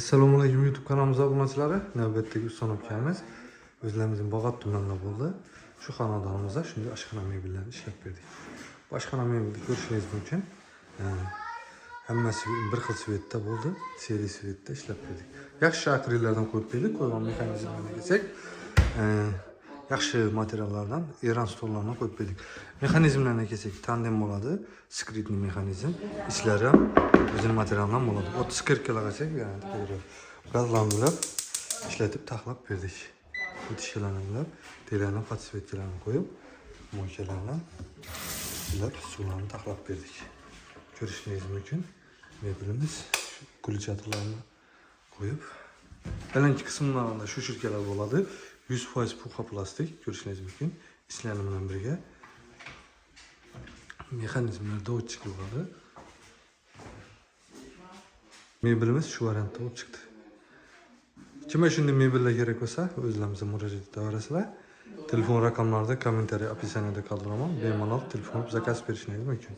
Assalomu alaykum YouTube kanalımıza abunachilari. Navbatdagi Uston ukamiz o'zlarimizning Bog'ot tumanida bo'ldi. Shu xonadonimizda shunday oshxona mebellarni ishlab berdik. Bu oshxona mebelni ko'rishingiz mumkin. Hammasi bir xil svetda bo'ldi. Seri svetda ishlab berdik. Yaxshi akrillardan qo'yib berdik. Qo'ygan mexanizmlarga kelsak, yaxshi materiallardan, Eron stollaridan qo'yib berdik. Mexanizmlarga kelsak, tandem bo'ladi, skritni mexanizm. Ichlari ham o'zining materialdan bo'ladi. 30-40 kilogagacha gazlantirib ishlatib taxlab berdik. O'tishlarni, telarni, podsvetkalarni qo'yib, mo'ykalarni ishlab, suvlarni taxlab berdik. Ko'rishingiz mumkin. Mebelimiz kulchatorlarni qo'yib, balandki qismlarida shu shirkalar bo'ladi. 100% puxa plastik, ko'rishingiz mumkin. Ishlari bilan birga mexanizmlar dovutchik bo'ladi. Mebelimiz shu variantda bo'lib chiqdi. Kimga shunday mebellar kerak bo'lsa, o'zlarimizga murojaat etaverasizlar. Telefon raqamlarida, kommentariy, описаниеda qoldiraman. Bemalol telefon zakaz berishingiz mumkin.